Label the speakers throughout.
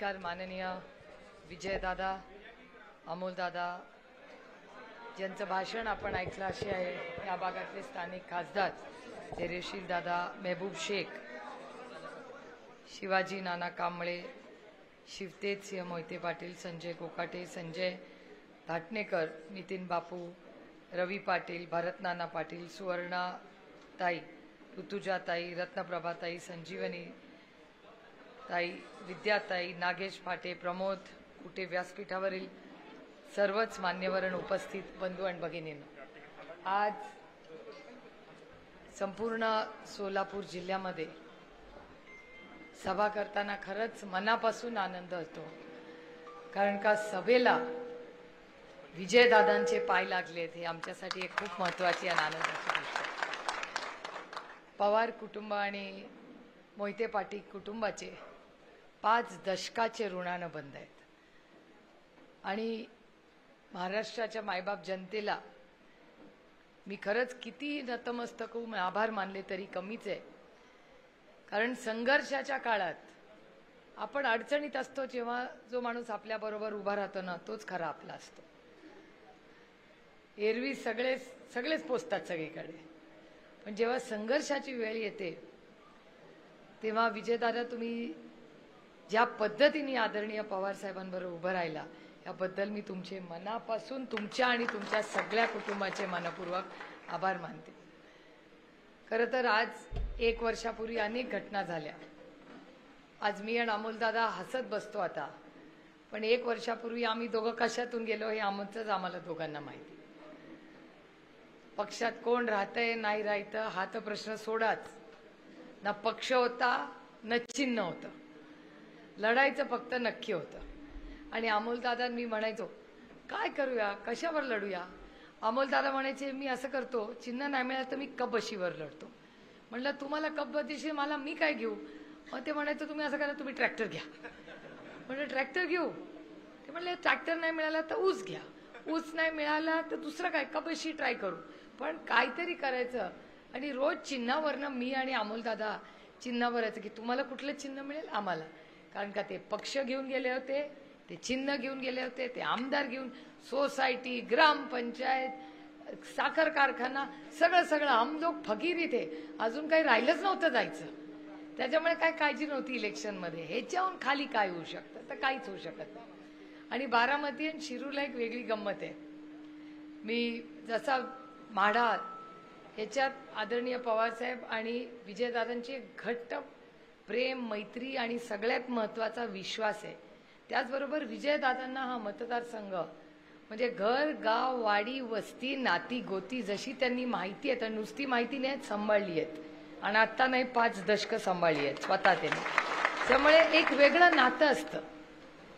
Speaker 1: नमस्कार माननीय विजयदादा, अमोलदादा ज्यांचं भाषण आपण ऐकलं असे आहे या भागातले स्थानिक खासदार धैर्यशील दादा, महबूब शेख, शिवाजी नाना कांबळे, शिवतेज सिंह मोहिते पाटील, संजय कोकाटे, संजय धाटणेकर, नितीन बापू, रवी पाटील, भरत नाना पाटील, सुवर्णा ताई, ऋतुजाताई, रत्नप्रभाताई, संजीवनी ताई, विद्याताई, नागेश फाटे, प्रमोद कुटे, व्यासपीठावरील सर्वच मान्यवर आणि उपस्थित बंधू आणि भगिनींनो, आज संपूर्ण सोलापूर जिल्ह्यामध्ये सभा करताना खरंच मनापासून आनंद होतो, कारण का सभेला विजयदादांचे पाय लागलेत हे आमच्यासाठी एक खूप महत्त्वाची आणि आनंदाची गोष्ट आहे। पवार कुटुंब आणि मोहिते पाटील कुटुंबाचे 5 दशकाचे ऋणानं बंद आहेत आणि महाराष्ट्राच्या मायबाप जनतेला मी खरंच किती नतमस्तक होऊन आभार मानले तरी कमीच आहे, कारण संघर्षाच्या काळात आपण अडचणीत असतो जेव्हा जो माणूस आपल्याबरोबर उभा राहतो ना तोच खरा आपला असतो। एरवी सगळेच पोचतात सगळीकडे, पण जेव्हा संघर्षाची वेळ येते तेव्हा विजयदादा तुम्ही ज्या पद्धतीने आदरणीय पवार साहेबांबरोबर उभं राहिला याबद्दल मी तुमचे मनापासून तुमच्या आणि तुमच्या सगळ्या कुटुंबाचे मनपूर्वक आभार मानते। खरं तर आज 1 वर्षापूर्वी अनेक घटना झाल्या। आज मी आणि अमोलदादा हसत बसतो आता, पण 1 वर्षापूर्वी आम्ही दोघं कशातून गेलो हे आमचंच आम्हाला दोघांना माहिती। पक्षात कोण राहतंय नाही राहतं हा तर प्रश्न सोडाच, ना पक्ष होता ना चिन्ह होतं, लढायचं फक्त नक्की होतं। आणि अमोलदादा मी म्हणायचो काय करूया, कशावर लढूया। अमोलदादा म्हणायचे मी असं करतो, चिन्ह नाही मिळालं तर मी कबशीवर लढतो। म्हणलं तुम्हाला कबशीशी मला मी काय घेऊ। मग ते म्हणायचं तुम्ही असं करा, तुम्ही ट्रॅक्टर घ्या। म्हणजे ट्रॅक्टर घेऊ, ते म्हणले ट्रॅक्टर नाही मिळाला तर ऊस घ्या, ऊस नाही मिळाला तर दुसरं काय कबशी ट्राय करू, पण काहीतरी करायचं। आणि रोज चिन्हावरनं मी आणि अमोलदादा चिन्हावर यायचं की तुम्हाला कुठलं चिन्ह मिळेल आम्हाला, कारण का ते पक्ष घेऊन गेले होते, ते चिन्ह घेऊन गेले होते, ते आमदार घेऊन, सोसायटी, ग्रामपंचायत, साखर कारखाना, सगळं हम लोक फकीर इथे, अजून काही राहिलंच नव्हतं जायचं। त्याच्यामुळे काय काळजी नव्हती इलेक्शनमध्ये, ह्याच्याहून खाली काय होऊ शकतं, तर काहीच होऊ शकत नाही। आणि बारामती आणि शिरूरला एक वेगळी गंमत आहे। मी जसा माढा ह्याच्यात आदरणीय पवारसाहेब आणि विजयदादांची घट्ट प्रेम, मैत्री आणि सगळ्यात महत्त्वाचा विश्वास आहे। त्याचबरोबर विजयदादांना हा मतदारसंघ म्हणजे घर, गाव, वाडी, वस्ती, नाती, गोती जशी त्यांनी माहिती आहे, तर नुसती माहिती नाही सांभाळली आहेत आणि आत्ता नाही 5 दशकं सांभाळली आहेत स्वतः त्यांनी। त्यामुळे एक वेगळं नातं असतं।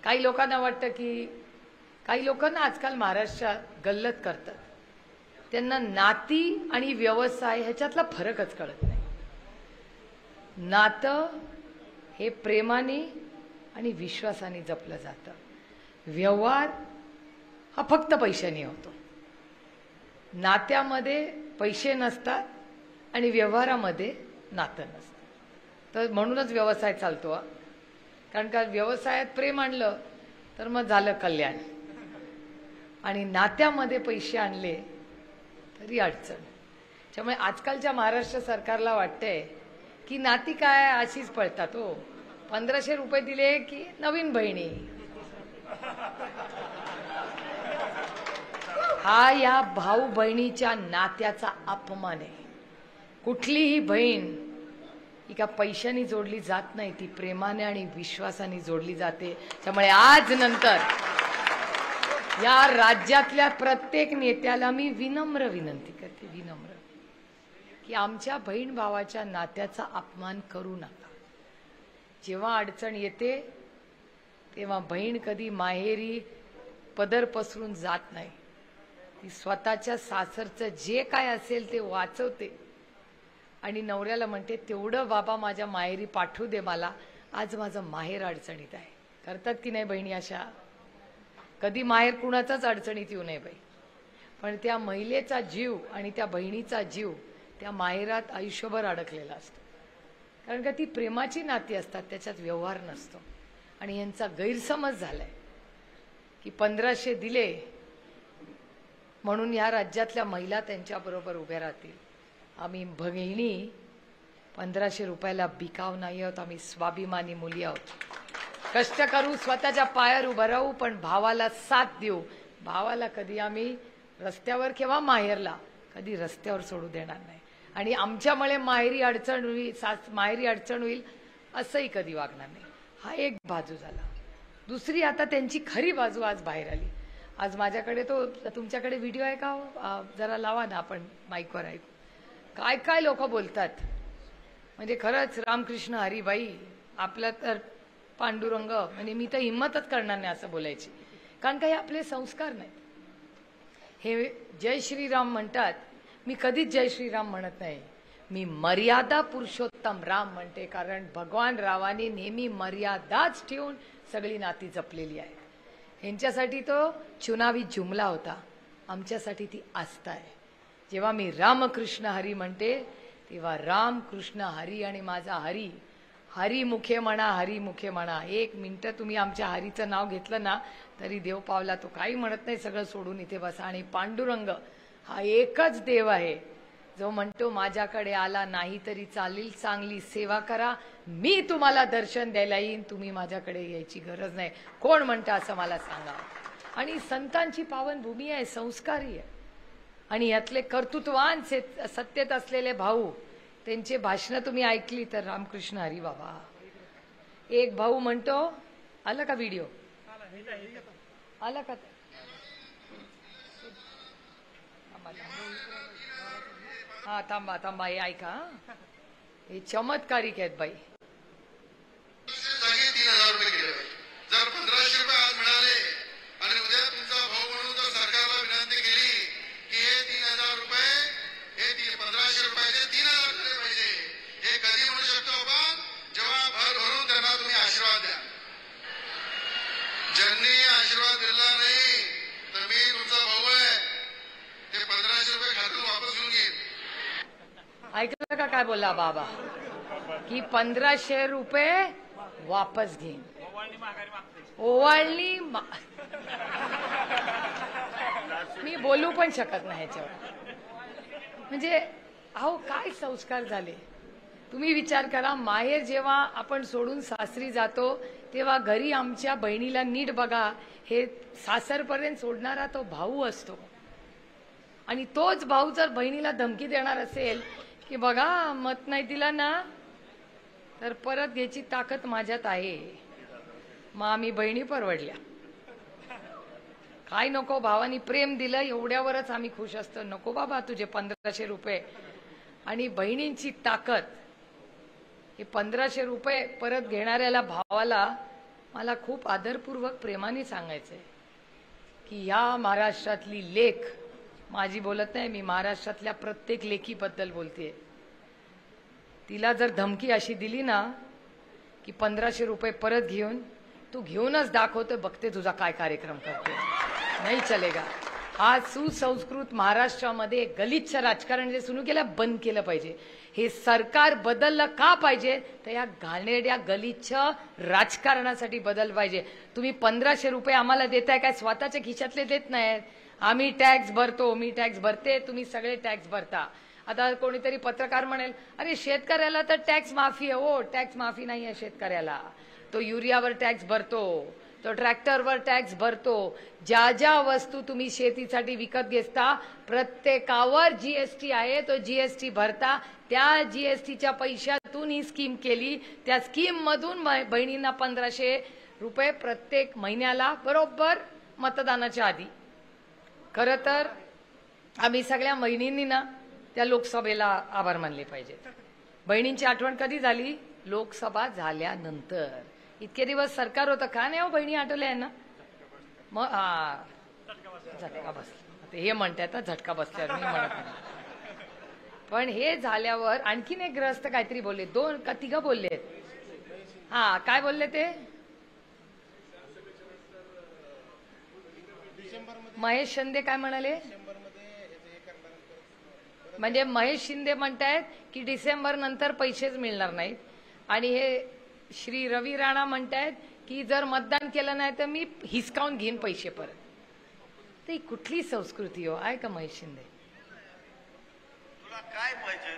Speaker 1: काही लोकांना वाटतं की काही लोकांना आजकाल महाराष्ट्रात गल्लत करतात, त्यांना नाती आणि व्यवसाय ह्याच्यातला फरकच कळत नाही। नातं हे प्रेमाने आणि विश्वासाने जपलं जातं, व्यवहार हा फक्त पैशाने होतो। नात्यामध्ये पैसे नसतात आणि व्यवहारामध्ये नातं नसतं, तर म्हणूनच व्यवसाय चालतो। कारण का व्यवसायात प्रेम आणलं तर मग झालं कल्याण, आणि नात्यामध्ये पैसे आणले तरी अडचण। त्यामुळे आजकालच्या महाराष्ट्र सरकारला वाटतंय की नाती काय अशीच पळतात हो, 1500 रुपये दिले की नवीन बहिणी। हा या भाऊ बहिणीच्या नात्याचा अपमान आहे। कुठलीही बहीण ही का पैशाने जोडली जात नाही, ती प्रेमाने आणि विश्वासाने जोडली जाते। त्यामुळे आज नंतर या राज्यातल्या प्रत्येक नेत्याला मी विनम्र विनंती करते, विनम्र, की आमच्या बहीण भावाच्या नात्याचा अपमान करू नका। जेव्हा अडचण येते तेव्हा बहीण कधी माहेरी पदर पसरून जात नाही, ती स्वतःच्या सासरचं जे काय असेल ते वाचवते आणि नवऱ्याला म्हणते तेवढं बाबा माझ्या माहेरी पाठवू दे मला, आज माझं माहेर अडचणीत आहे। करतात की नाही बहिणी अशा? कधी माहेर कुणाचाच अडचणीत येऊ नये बाई, पण त्या महिलेचा जीव आणि त्या बहिणीचा जीव त्या माहेरात आयुष्यभर अडकलेला असतो, कारण का ती प्रेमाची नाती असतात, त्याच्यात व्यवहार नसतो। आणि यांचा गैरसमज झालाय की 1500 दिले म्हणून या राज्यातल्या महिला त्यांच्याबरोबर उभ्या राहतील. आम्ही भगिनी 1500 रुपयाला बिकाव नाही आहोत. आम्ही स्वाभिमानी मुली आहोत. कष्ट करू, स्वतःच्या पायावर उभं राहू, पण भावाला साथ देऊ. भावाला कधी आम्ही रस्त्यावर किंवा माहेरला कधी रस्त्यावर सोडू देणार नाही. आणि आमच्यामुळे माहेरी अडचण होईल असंही कधी वागणार नाही. हा एक बाजू झाला. दुसरी आता त्यांची खरी बाजू आज बाहेर आली. आज माझ्याकडे तो तुमच्याकडे व्हिडिओ आहे का हो? जरा लावा ना, आपण माईकवर ऐकू. काय काय लोक बोलतात. म्हणजे खरंच रामकृष्ण हरिबाई आपला तर पांडुरंग, म्हणजे मी तर हिंमतच करणार नाही असं बोलायची, कारण काही आपले संस्कार नाहीत. हे जय श्रीराम म्हणतात, मी कधीच जय श्रीराम म्हणत नाही. मी मर्यादा पुरुषोत्तम राम म्हणते, कारण भगवान रावाने नेहमी मर्यादाच ठेवून सगळी नाती जपलेली आहेत. ह्यांच्यासाठी तो चुनावी जुमला होता, आमच्यासाठी ती आस्था आहे. जेव्हा मी रामकृष्ण हरी म्हणते तेव्हा राम कृष्ण हरी आणि माझा हरी, हरी मुखे म्हणा, हरी मुखे म्हणा. 1 मिनिट तुम्ही आमच्या हरीचं नाव घेतलं ना तरी देव पावला. तो काही म्हणत नाही, सगळं सोडून इथे बसा. आणि पांडुरंग हा एकच देव आहे जो म्हणतो माझ्याकडे आला नाही तरी चालेल, चांगली सेवा करा, मी तुम्हाला दर्शन द्यायला येईन, तुम्ही माझ्याकडे यायची गरज नाही. कोण म्हणतं असं मला सांगा. आणि संतांची पावनभूमी आहे, संस्कारी आहे. आणि यातले कर्तृत्वान सत्तेत असलेले भाऊ, त्यांचे भाषणं तुम्ही ऐकली तर रामकृष्ण हरी बाबा. एक भाऊ म्हणतो, आलं का व्हिडिओ? आलं का? हा थांबा थांबा, हे ऐका. हे चमत्कारिक आहेत बाई.
Speaker 2: जर 1500 रुपये आज मिळाले आणि उद्या तुमचा भाऊ म्हणून जर सरकारला विनंती केली की हे 3000 रुपये, हे 1500 रुपयाचे 3000 झाले पाहिजे, हे कधी म्हणू शकतो आपण? जेव्हा भर भरून त्यांना तुम्ही आशीर्वाद द्या. ज्यांनी आशीर्वाद दिला नाही तर मी तुमचा भाऊ आहे, ते 1500 रुपये खात्यातून वापस घेऊन घेईन.
Speaker 1: ऐकलं का काय बोलला बाबा? की 1500 रुपये वापस घेईन. ओवाळणी मी बोलू पण शकत नाही ह्याच्यावर. म्हणजे अहो काय संस्कार झाले. तुम्ही विचार करा, माहेर जेव्हा आपण सोडून सासरी जातो तेव्हा घरी आमच्या बहिणीला नीट बघा, हे सासरपर्यंत सोडणारा तो भाऊ असतो. आणि तोच भाऊ जर बहिणीला धमकी देणार असेल की बघा मत नाही दिला ना तर परत घ्यायची ताकद माझ्यात आहे, मग आम्ही बहिणी परवडल्या. काय नको, भावानी प्रेम दिलं एवढ्यावरच आम्ही खुश असतो. नको बाबा तुझे 1500 रुपये. आणि बहिणींची ताकद, हे 1500 रुपये परत घेणाऱ्याला भावाला मला खूप आदरपूर्वक प्रेमाने सांगायचंय की या महाराष्ट्रातली लेक, माझी बोलत नाही मी, महाराष्ट्रातल्या प्रत्येक लेकीबद्दल बोलतेय. तिला जर धमकी अशी दिली ना की 1500 रुपये परत घेऊन तू घेऊनच दाखवतो, बघते तुझा काय कार्यक्रम करते, नाही चलेगा. हा सुसंस्कृत महाराष्ट्रामध्ये गलिच्छ राजकारण जे सुरू केलं बंद केलं पाहिजे. हे सरकार बदललं का पाहिजे तर या घाणेरड्या गलिच्छ राजकारणासाठी बदल पाहिजे. तुम्ही 1500 रुपये आम्हाला देताय काय स्वतःच्या खिशातले देत नाहीत. आम्ही टॅक्स भरतो, मी टॅक्स भरते, तुम्ही सगळे टॅक्स भरता. आता कोणीतरी पत्रकार म्हणेल अरे शेतकऱ्याला तर टॅक्स माफी आहे. हो, टॅक्स माफी नाही आहे शेतकऱ्याला. तो युरियावर टॅक्स भरतो, तो ट्रॅक्टरवर टॅक्स भरतो. ज्या ज्या वस्तू तुम्ही शेतीसाठी विकत घेता प्रत्येकावर जीएसटी आहे, तो जीएसटी भरता. त्या जीएसटीच्या पैशातून ही स्कीम केली. त्या स्कीम मधून बहिणींना 1500 रुपये प्रत्येक महिन्याला, बरोबर मतदानाच्या आधी. खरं तर आम्ही सगळ्या बहिणींनी ना त्या लोकसभेला आभार मानले पाहिजेत. बहिणींची आठवण कधी झाली? लोकसभा झाल्यानंतर. इतके दिवस सरकार होतं का नाही हो बहिणी आठवल्या आहे ना. मग झटका बसला, हे म्हणतात झटका बसल्यावर, मी म्हणत नाही. पण हे झाल्यावर आणखीन एक ग्रस्त काहीतरी बोलले, 2 का 3 बोलले. हा काय बोलले ते? महेश शिंदे काय म्हणाले? म्हणजे महेश शिंदे म्हणतायत की डिसेंबर नंतर पैसेच मिळणार नाहीत. आणि हे श्री रवी राणा म्हणतायत की जर मतदान केलं नाही तर मी हिसकावून घेईन पैसे परत. ती कुठली संस्कृती हो आहे का महेश शिंदे?
Speaker 3: तुला काय पाहिजे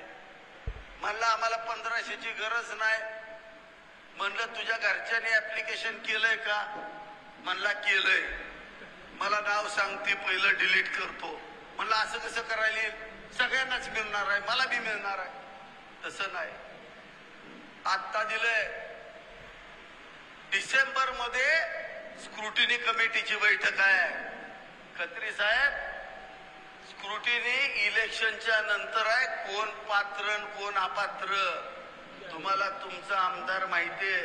Speaker 3: म्हणलं? आम्हाला 1500ची गरज नाही. म्हणलं तुझ्या घरच्यांनी ऍप्लिकेशन केलंय का? म्हणला केलंय. मला नाव सांगते पहिलं डिलीट करतो. म्हणलं असं कसं करायला? सगळ्यांनाच मिळणार आहे, मला बी मिळणार आहे. तसं नाही. आता दिलंय डिसेंबर मध्ये स्क्रुटिनी कमिटीची बैठक आहे. खत्री साहेब, स्क्रुटिनी इलेक्शनच्या नंतर आहे. कोण पात्र कोण अपात्र तुम्हाला तुमचा आमदार माहितीये.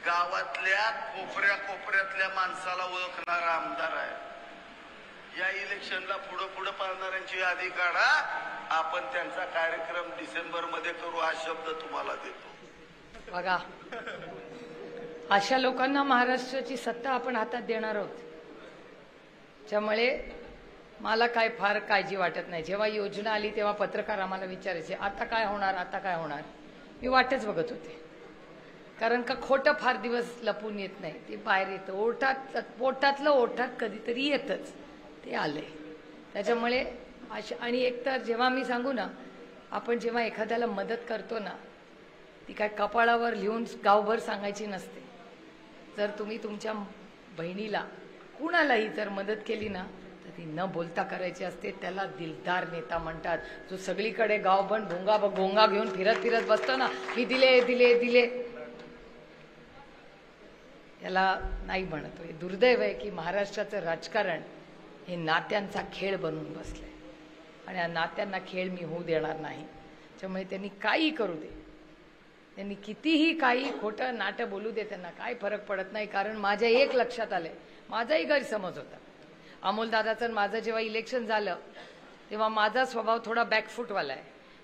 Speaker 3: गावातल्या कोपऱ्या कोपऱ्यातल्या माणसाला ओळखणारा आमदार आहे. या इलेक्शनला पुढं पुढं पाळणाऱ्यांची यादी काढा. आपण त्यांचा कार्यक्रम डिसेंबर मध्ये करू हा शब्द तुम्हाला देतो.
Speaker 1: बघा, अशा लोकांना महाराष्ट्राची सत्ता आपण हातात देणार आहोत. त्यामुळे मला काय फार काळजी वाटत नाही. जेव्हा योजना आली तेव्हा पत्रकार आम्हाला विचारायचे आता काय होणार, आता काय होणार. मी वाटच बघत होते. कारण का खोटं फार दिवस लपून येत नाही, ते बाहेर येतं. ओठात पोटातलं ओठात कधीतरी येतच. ते आलंय. त्याच्यामुळे आणि एकतर जेव्हा मी सांगू ना, आपण जेव्हा एखाद्याला मदत करतो ना, ती काय कपाळावर लिहून गावभर सांगायची नसते. जर तुम्ही तुमच्या बहिणीला कुणालाही जर मदत केली ना तर ती न बोलता करायची असते. त्याला दिलदार नेता म्हणतात. जो सगळीकडे गावभर भोंगा घेऊन फिरत फिरत बसतो ना, मी दिले दिले दिले, याला नाही म्हणतो. हे दुर्दैव आहे की महाराष्ट्राचं राजकारण हे नात्यांचा खेळ बनून बसलंय आणि या नात्यांना खेळ मी होऊ देणार नाही. त्यामुळे त्यांनी काही करू दे, त्यांनी कितीही काही खोटं नाटं बोलू दे, त्यांना काय फरक पडत नाही. कारण माझ्या एक लक्षात आलंय, माझाही गैरसमज होता. अमोलदादाचं माझं जेव्हा इलेक्शन झालं तेव्हा माझा स्वभाव थोडा बॅकफूटवाला आहे.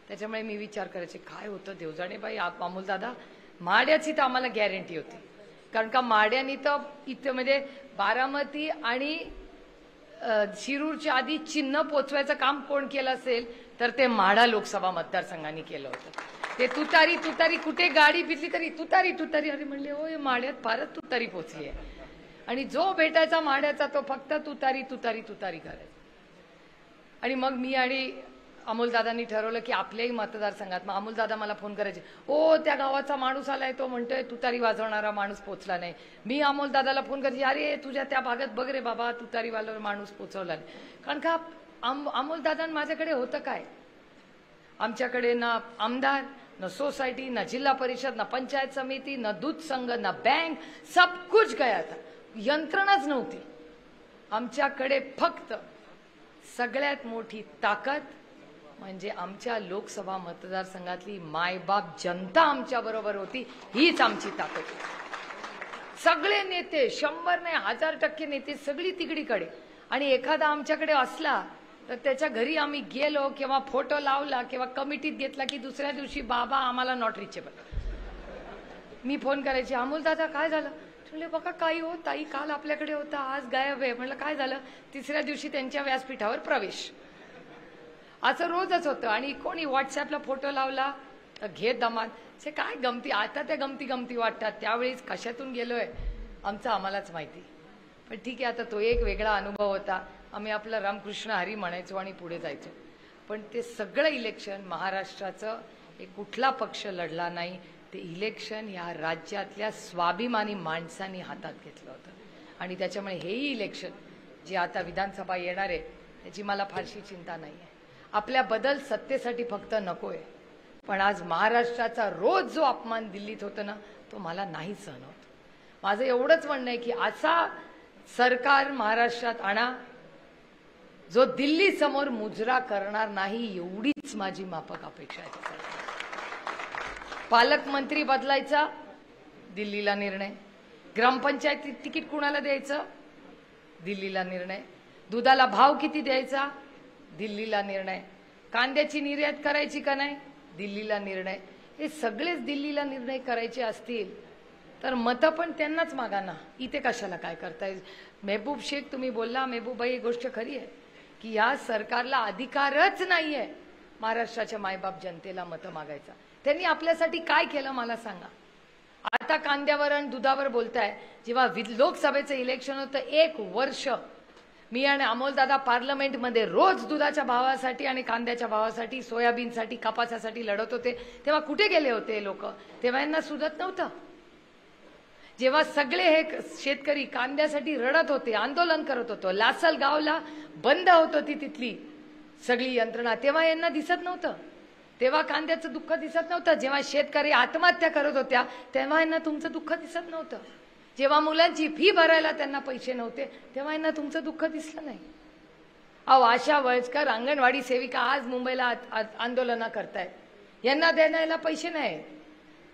Speaker 1: त्याच्यामुळे मी विचार करायचे काय होतं देवजाणे बाई, अमोलदादा माड्याची तर आम्हाला गॅरंटी होती. कारण का माड्यानी तर इथं म्हणजे बारामती आणि शिरूरच्या आधी चिन्ह पोचवायचं काम कोण केलं असेल तर ते माढा लोकसभा मतदारसंघाने केलं होतं. ते तुतारी तुतारी कुठे गाडी फिरली तरी तुतारी तुतारी. अरे म्हणले हो, माड्यात फारच तुतारी पोचली आहे. आणि जो भेटायचा माड्याचा तो फक्त तुतारी तुतारी तुतारी करायचा. आणि मग मी आणि अमोलदादांनी ठरवलं की आपल्याही मतदारसंघात, मग अमोलदादा मला फोन करायचे, ओ त्या गावाचा माणूस आलाय, तो म्हणतोय तुतारी वाजवणारा माणूस पोचला नाही. मी अमोलदादाला फोन करायचे, अरे तुझ्या त्या भागात बघ रे बाबा, तुतारीवाला माणूस पोचवला नाही. कारण का अमोलदादां माझ्याकडे होतं काय? आमच्याकडे ना आमदार, न सोसायटी, न जिल्हा परिषद, न पंचायत समिती, न दूध संघ, न बँक, सब कुछ गया था. यंत्रणाच नव्हती आमच्याकडे. फक्त सगळ्यात मोठी ताकद म्हणजे आमच्या लोकसभा मतदारसंघातली मायबाप जनता आमच्या बरोबर होती. हीच आमची ताकद होती. सगळे नेते, 100 नाही 1000% नेते सगळी तिकडीकडे. आणि एखादा आमच्याकडे असला तर त्याच्या घरी आम्ही गेलो किंवा फोटो लावला किंवा कमिटीत घेतला की दुसऱ्या दिवशी बाबा आम्हाला नॉट रिचेबल. मी फोन करायचे, अमोलदादा काय झालं? म्हणले बघा काही हो ताई, काल आपल्याकडे होता आज गायब आहे. म्हणलं काय झालं? तिसऱ्या दिवशी त्यांच्या व्यासपीठावर प्रवेश. असं रोजच होतं. आणि कोणी व्हॉट्सअपला फोटो लावला तर घे दमात. ते काय गमती, आता त्या गमती गमती वाटतात. त्यावेळेस कशातून गेलोय आमचं आम्हालाच माहिती. पण ठीक आहे, आता तो एक वेगळा अनुभव होता. आम्ही आपलं रामकृष्ण हरी म्हणायचो आणि पुढे जायचो. पण ते सगळं इलेक्शन महाराष्ट्राचं हे कुठला पक्ष लढला नाही. ते इलेक्शन ह्या राज्यातल्या स्वाभिमानी माणसांनी हातात घेतलं होतं. आणि त्याच्यामुळे हेही इलेक्शन जे आता विधानसभा येणार आहे त्याची मला फारशी चिंता नाही आहे. आपल्या बदल सत्तेसाठी फक्त नकोय, पण आज महाराष्ट्राचा रोज जो अपमान दिल्लीत होतो ना तो मला नाही सहन होत. माझं एवढंच म्हणणं आहे की असा सरकार महाराष्ट्रात आणा जो दिल्ली समोर मुजरा करणार नाही, एवढीच माझी माफक अपेक्षा आहे. पालकमंत्री बदलायचा, दिल्लीला निर्णय. ग्रामपंचायतीत तिकीट कुणाला द्यायचं, दिल्लीला निर्णय. दुधाला भाव किती द्यायचा, दिल्लीला निर्णय. कांद्याची निर्यात करायची का नाही, दिल्लीला निर्णय. हे सगळेच दिल्लीला निर्णय करायचे असतील तर मतं पण त्यांनाच मागा ना. इथे कशाला काय करताय? मेहबूब शेख तुम्ही बोलला, मेहबूब भाई ही गोष्ट खरी आहे की या सरकारला अधिकारच नाहीये महाराष्ट्राच्या मायबाप जनतेला मतं मागायचा. त्यांनी आपल्यासाठी काय केलं मला सांगा. आता कांद्यावर आणि दुधावर बोलताय. जेव्हा लोकसभेचं इलेक्शन होतं 1 वर्ष मी आणि अमोलदादा पार्लमेंटमध्ये रोज दुधाच्या भावासाठी आणि कांद्याच्या भावासाठी, सोयाबीनसाठी, कपासासाठी लढत होते. तेव्हा कुठे गेले होते लोक? तेव्हा यांना सुधत नव्हतं. जेव्हा सगळे हे शेतकरी कांद्यासाठी रडत होते, आंदोलन करत होतो, लासलगावला बंद होत होती तिथली सगळी यंत्रणा, तेव्हा यांना दिसत नव्हतं. तेव्हा कांद्याचं दुःख दिसत नव्हतं. जेव्हा शेतकरी आत्महत्या करत होत्या तेव्हा यांना तुमचं दुःख दिसत नव्हतं. जेव्हा मुलांची फी भरायला त्यांना पैसे नव्हते तेव्हा यांना तुमचं दुःख दिसलं नाही. अहो, आशा वयस्कर अंगणवाडी सेविका आज मुंबईला आंदोलनं करतायत. यांना द्यायला पैसे नाहीत,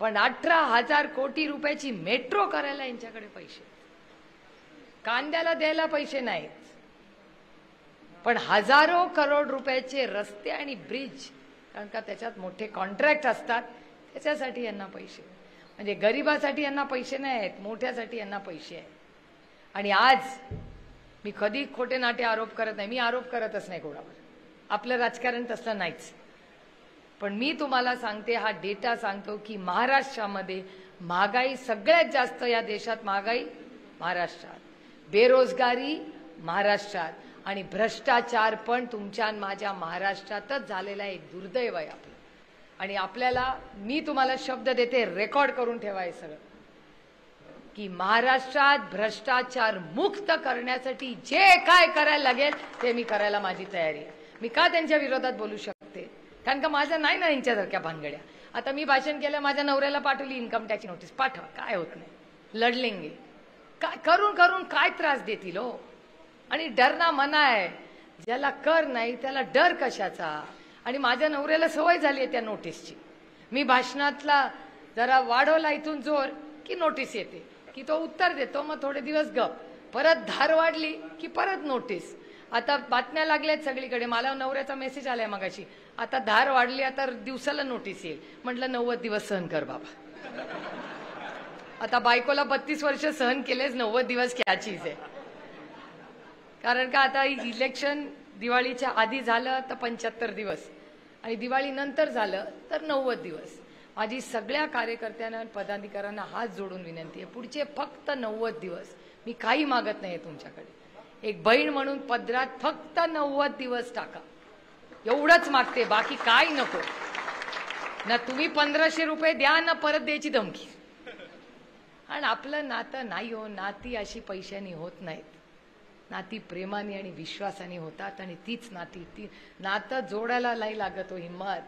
Speaker 1: पण 18,000 कोटी रुपयाची मेट्रो करायला यांच्याकडे पैसे, कांद्याला द्यायला पैसे नाहीत, पण हजारो करोड रुपयाचे रस्ते आणि ब्रिज, कारण का त्याच्यात मोठे कॉन्ट्रॅक्ट असतात, त्याच्यासाठी यांना पैसे. म्हणजे गरिबासाठी यांना पैसे नाही आहेत, मोठ्यासाठी यांना पैसे आहेत. आणि आज मी कधी खोटे नाटे आरोप करत नाही, मी आरोप करतच नाही कोणावर, आपलं राजकारण तसलं नाहीच. पण मी तुम्हाला सांगते, हा डेटा सांगतो की महाराष्ट्रामध्ये महागाई सगळ्यात जास्त, या देशात महागाई महाराष्ट्रात, बेरोजगारी महाराष्ट्रात, आणि भ्रष्टाचार पण तुमच्या माझ्या महाराष्ट्रातच झालेला एक दुर्दैव आहे आपलं. आणि आपल्याला, मी तुम्हाला शब्द देते, रेकॉर्ड करून ठेवाय सगळं, की महाराष्ट्रात भ्रष्टाचार मुक्त करण्यासाठी जे काय करायला लागेल ते मी करायला माझी तयारी आहे. मी का त्यांच्या विरोधात बोलू शकते? कारण का माझं नाही ना यांच्यासारख्या भानगड्या. आता मी भाषण केलं, माझ्या नवऱ्याला पाठवली इन्कम टॅक्सची नोटीस, पाठवा, काय होत नाही, लढलेंगे. काय करून करून काय त्रास देतील हो? आणि डरना मना आहे, ज्याला कर नाही त्याला डर कशाचा? आणि माझ्या नवऱ्याला सवय झाली आहे त्या नोटीसची. मी भाषणातला जरा वाढवला इथून जोर की नोटीस येते, की तो उत्तर देतो, मग थोडे दिवस गप, परत धार वाढली की परत नोटीस. आता बातम्या लागल्यात सगळीकडे, मला नवऱ्याचा मेसेज आलाय मगाशी, आता धार वाढली, आता दिवसाला नोटीस येईल. म्हटलं 90 दिवस सहन कर बाबा. आता बायकोला 32 वर्ष सहन केलेच, 90 दिवस क्या चीज आहे? कारण का आता इलेक्शन दिवाळीच्या आधी झालं तर 75 दिवस, आणि दिवाळी नंतर झालं तर 90 दिवस. माझी सगळ्या कार्यकर्त्यांना आणि पदाधिकाऱ्यांना हात जोडून विनंती आहे, पुढचे फक्त 90 दिवस मी काही मागत नाही तुमच्याकडे. एक बहीण म्हणून पदरात फक्त 90 दिवस टाका, एवढंच मागते, बाकी काय नको. ना तुम्ही 1500 रुपये द्या, ना परत द्यायची धमकी. आणि आपलं नातं नाही हो, नाती अशी पैशानी होत नाहीत, नाती प्रेमाने आणि विश्वासाने होतात. आणि तीच नाती, ती नातं जोडायला नाही लागत हो हिंमत.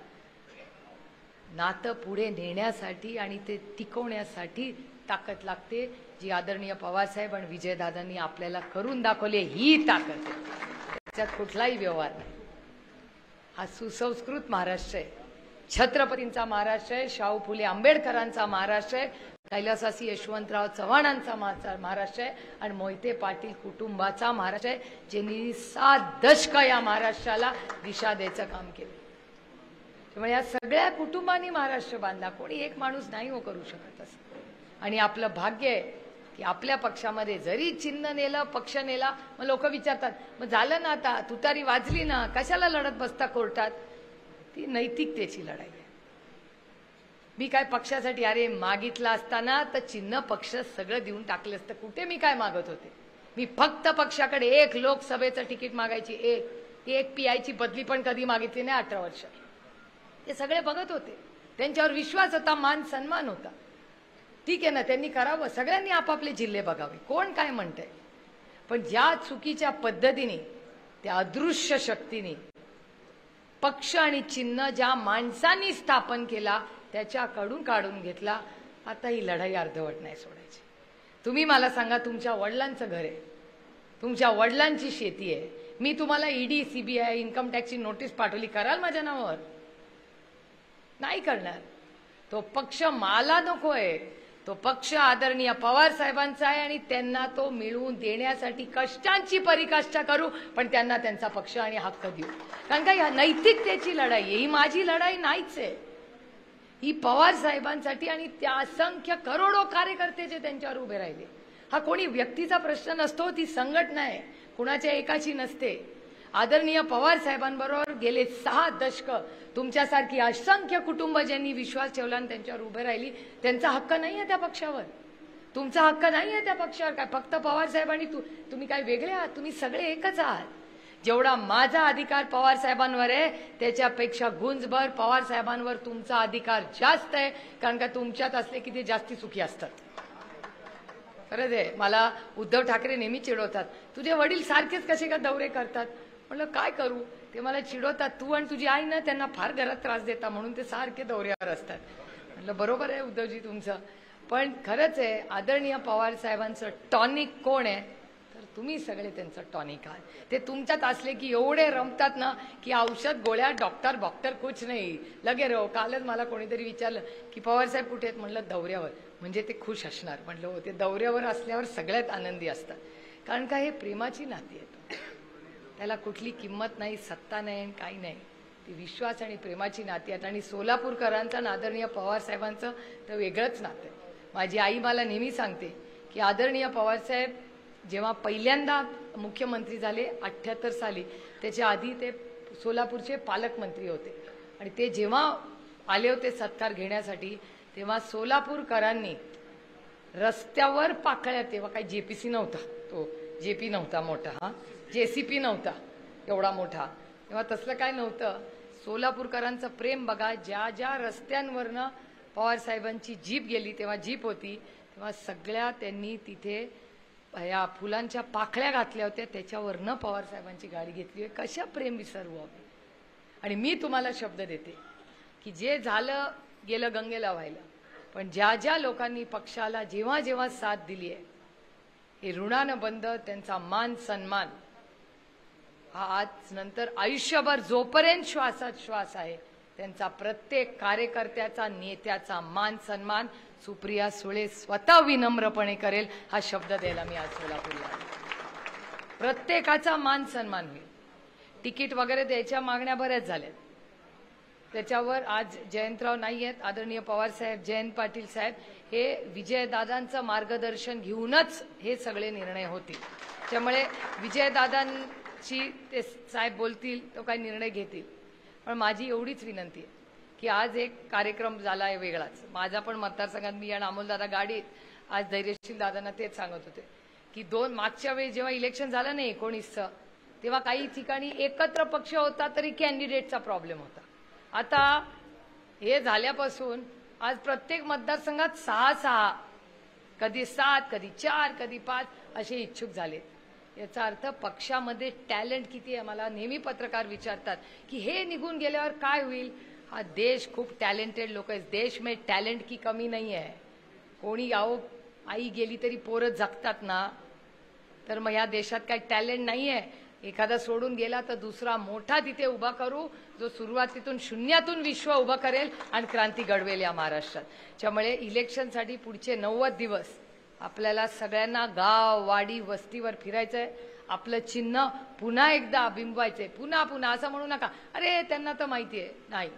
Speaker 1: नातं पुढे नेण्यासाठी आणि ते टिकवण्यासाठी ताकद लागते, जी आदरणीय पवारसाहेब आणि विजयदादांनी आपल्याला करून दाखवली, ही ताकद आहे, त्याच्यात कुठलाही व्यवहार नाही. हा सुसंस्कृत महाराष्ट्र आहे, छत्रपतींचा महाराष्ट्र आहे, शाहू फुले आंबेडकरांचा महाराष्ट्र आहे, कैलासवासी यशवंतराव चव्हाणांचा महाराष्ट्र आहे, आणि मोहिते पाटील कुटुंबाचा महाराष्ट्र आहे, ज्यांनी 7 दशक या महाराष्ट्राला दिशा द्यायचं काम केलं. त्यामुळे या सगळ्या कुटुंबांनी महाराष्ट्र बांधला, कोणी एक माणूस नाही हो करू शकत असं. आणि आपलं भाग्य आहे की आपल्या पक्षामध्ये जरी चिन्ह नेलं, पक्ष नेला, मग लोक विचारतात, मग झालं ना, आता तुतारी वाजली ना, कशाला लढत बसता कोर्टात? ती नैतिकतेची लढाई आहे. मी काय पक्षासाठी, अरे मागितलं असताना तर चिन्ह पक्ष सगळं देऊन टाकलं असतं, कुठे मी काय मागत होते? मी फक्त पक्षाकडे एक लोकसभेचं तिकीट मागायची, एक पीआयची बदली पण कधी मागितली नाही 18 वर्ष. ते सगळे बघत होते, त्यांच्यावर विश्वास होता, मान सन्मान होता. ठीक आहे ना, त्यांनी करावं, सगळ्यांनी आपापले जिल्हे बघावे, कोण काय म्हणतंय. पण ज्या चुकीच्या पद्धतीने, त्या अदृश्य शक्तीने पक्ष आणि चिन्ह ज्या माणसांनी स्थापन केला त्याच्याकडून काढून घेतला, आता ही लढाई अर्धवट नाही सोडायची. तुम्ही मला सांगा, तुमच्या वडिलांचं घर आहे, तुमच्या वडिलांची शेती आहे, मी तुम्हाला ईडी, सीबीआय, इन्कम टॅक्सची नोटीस पाठवली, कराल माझ्या नावावर? नाही करणार. तो पक्ष मला नकोय, तो पक्ष आदरणीय पवार साहेबांचा आहे, आणि त्यांना तो मिळवून देण्यासाठी कष्टांची परिकाष्ठा करू, पण त्यांना त्यांचा पक्ष आणि हक्क देऊ. कारण का या नैतिकतेची लढाई आहे, ही माझी लढाई नाहीच आहे, ही पवार साहेबांसाठी आणि त्या असंख्य करोडो कार्यकर्ते जे त्यांच्यावर उभे राहिले. हा कोणी व्यक्तीचा प्रश्न नसतो, ती संघटना आहे, कुणाच्या एकाची नसते. आदरणीय पवार साहेबांबरोबर गेले 6 दशक तुमच्यासारखी असंख्य कुटुंब ज्यांनी विश्वास ठेवला आणि त्यांच्यावर उभे राहिली, त्यांचा हक्क नाही आहे त्या पक्षावर. तुमचा हक्क नाही आहे त्या पक्षावर. काय फक्त पवार साहेब आणि तुम्ही काय वेगळे आहात? तुम्ही सगळे एकच आहात. जेवढा माझा अधिकार पवार साहेबांवर आहे त्याच्यापेक्षा गुंजभर पवार साहेबांवर तुमचा अधिकार जास्त आहे, कारण का तुमच्यात असले की ते जास्ती सुखी असतात. खरंच आहे. मला उद्धव ठाकरे नेहमी चिडवतात, तुझे वडील सारखेच कसे का दौरे करतात. म्हणलं काय करू, ते मला चिडवतात, तू आणि तुझी आई ना त्यांना फार घरात त्रास देता म्हणून ते सारखे दौऱ्यावर असतात. म्हणलं बरोबर आहे उद्धवजी तुमचं, पण खरंच आहे आदरणीय पवार साहेबांचं टॉनिक कोण आहे तर तुम्ही सगळे त्यांचं टॉनिक आहात. ते तुमच्यात असले की एवढे रमतात ना की औषध गोळ्या डॉक्टर कुछ नाही लगे रहो. कालच मला कोणीतरी विचारलं की पवार साहेब कुठे आहेत, म्हणलं दौऱ्यावर. म्हणजे ते खुश असणार. म्हणलं हो, ते दौऱ्यावर असल्यावर सगळ्यात आनंदी असतात, कारण का हे प्रेमाची नाती आहेत. त्याला कुठली किंमत नाही, सत्ता नाही, काही नाही. ती विश्वास आणि प्रेमाची नाती आहेत. आणि सोलापूरकरांचं आणि आदरणीय पवार साहेबांचं तर वेगळंच नातं आहे. माझी आई मला नेहमी सांगते की आदरणीय पवार साहेब जेव्हा पहिल्यांदा मुख्यमंत्री झाले 78 साली, त्याच्या आधी ते सोलापूरचे पालकमंत्री होते. आणि ते जेव्हा आले होते सत्कार घेण्यासाठी, तेव्हा सोलापूरकरांनी रस्त्यावर पाकळ्या, तेव्हा काही जेपीसी नव्हता, तो जेपी नव्हता मोठा, हा जेसीपी नव्हता एवढा मोठा, तेव्हा तसलं काय नव्हतं. सोलापूरकरांचं प्रेम बघा. ज्या ज्या रस्त्यांवरनं पवार साहेबांची जीप गेली, तेव्हा जीप होती, तेव्हा सगळ्या त्यांनी तिथे या फुलांच्या पाकळ्या घातल्या होत्या, त्याच्यावरनं पवार साहेबांची गाडी घेतली आहे. कशा प्रेम विसरवू आपण. आणि मी तुम्हाला शब्द देते की जे झालं गेलं गंगेला व्हायला, पण ज्या ज्या लोकांनी पक्षाला जेव्हा जेव्हा साथ दिली आहे, हे ऋणानं बंद, त्यांचा मान सन्मान हा आज नंतर आयुष्यभर जोपर्यंत श्वासात श्वास आहे, त्यांचा प्रत्येक कार्यकर्त्याचा, नेत्याचा मान सन्मान सुप्रिया सुळे स्वतः विनम्रपणे करेल, हा शब्द द्यायला मी आज सोलापूरला आले. प्रत्येकाचा मान सन्मान होईल. तिकीट वगैरे द्यायच्या मागण्या बऱ्याच झाल्या, त्याच्यावर आज जयंतराव नाही आहेत, आदरणीय पवार साहेब, जयंत पाटील साहेब हे विजयदादांचं मार्गदर्शन घेऊनच हे सगळे निर्णय होतील. त्यामुळे विजयदादांची ते साहेब बोलतील, तो काही निर्णय घेतील. पण माझी एवढीच विनंती आहे की आज एक कार्यक्रम झाला आहे वेगळाच. माझा पण मतदारसंघात मी आणि अमोलदादा गाडीत आज धैर्यशील दादांना तेच सांगत होते की मागच्या वेळी जेव्हा इलेक्शन झालं नाही 19चं, तेव्हा काही ठिकाणी एकत्र पक्ष होता तरी कॅन्डिडेटचा प्रॉब्लेम होता. आता हे झाल्यापासून आज प्रत्येक मतदारसंघात 6-6, कधी 7, कधी 4, कधी 5 असे इच्छुक झाले. याचा अर्थ पक्षामध्ये टॅलेंट किती आहे. मला नेहमी पत्रकार विचारतात की हे निघून गेल्यावर काय होईल. हा देश खूप टॅलेंटेड लोक आहेत. देश में टॅलेंट की कमी नाही आहे. कोणी आई गेली तरी पोरं जगतात ना, तर मग या देशात काही टॅलेंट नाही आहे. एखादा सोडून गेला तर दुसरा मोठा तिथे उभा करू, जो सुरुवातीतून शून्यातून विश्व उभं करेल आणि क्रांती घडवेल या महाराष्ट्रात. त्यामुळे इलेक्शनसाठी पुढचे 90 दिवस आपल्याला सगळ्यांना गाव, वाडी, वस्तीवर फिरायचंय. आपलं चिन्ह पुन्हा एकदा बिंबवायचंय. पुन्हा पुन्हा असं म्हणू नका अरे त्यांना तर माहिती आहे. नाही,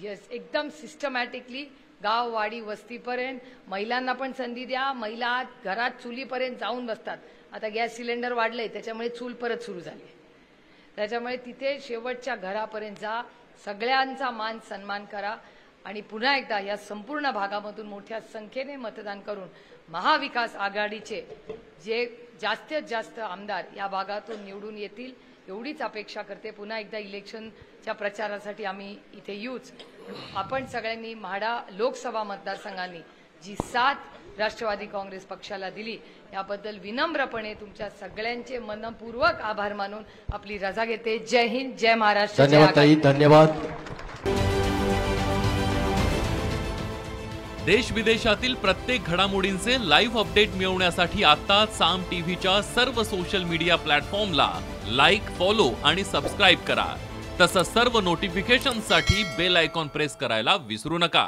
Speaker 1: येस, एकदम सिस्टमॅटिकली गाव, वाडी, वस्तीपर्यंत महिलांना पण संधी द्या. महिला घरात चुलीपर्यंत जाऊन बसतात. आता गॅस सिलेंडर वाढलंय त्याच्यामुळे चूल परत सुरू झाली. त्याच्यामुळे तिथे शेवटच्या घरापर्यंत जा. सगळ्यांचा मान सन्मान करा आणि पुन्हा एकदा या संपूर्ण भागामधून मोठ्या संख्येने मतदान करून महाविकास आघाडीचे जे जास्तीत जास्त आमदार या भागातून निवडून येतील एवढीच अपेक्षा करते. पुन्हा एकदा इलेक्शनच्या प्रचारासाठी आम्ही इथे येऊच. आपण सगळ्यांनी म्हाडा लोकसभा मतदारसंघांनी जी साथ राष्ट्रवादी काँग्रेस पक्षाला दिली याबद्दल विनम्रपणे तुमच्या सगळ्यांचे मनपूर्वक आभार मानून आपली रजा घेते. जय हिंद, जय महाराष्ट्र.
Speaker 4: धन्यवाद ताई, धन्यवाद.
Speaker 5: देश विदेशातील प्रत्येक घडामोडींचे लाईव्ह अपडेट मिळवण्यासाठी आता साम टीव्हीच्या सर्व सोशल मीडिया प्लॅटफॉर्मला लाईक, फॉलो आणि सबस्क्राईब करा. तसंच सर्व नोटिफिकेशनसाठी बेल आयकॉन प्रेस करायला विसरू नका.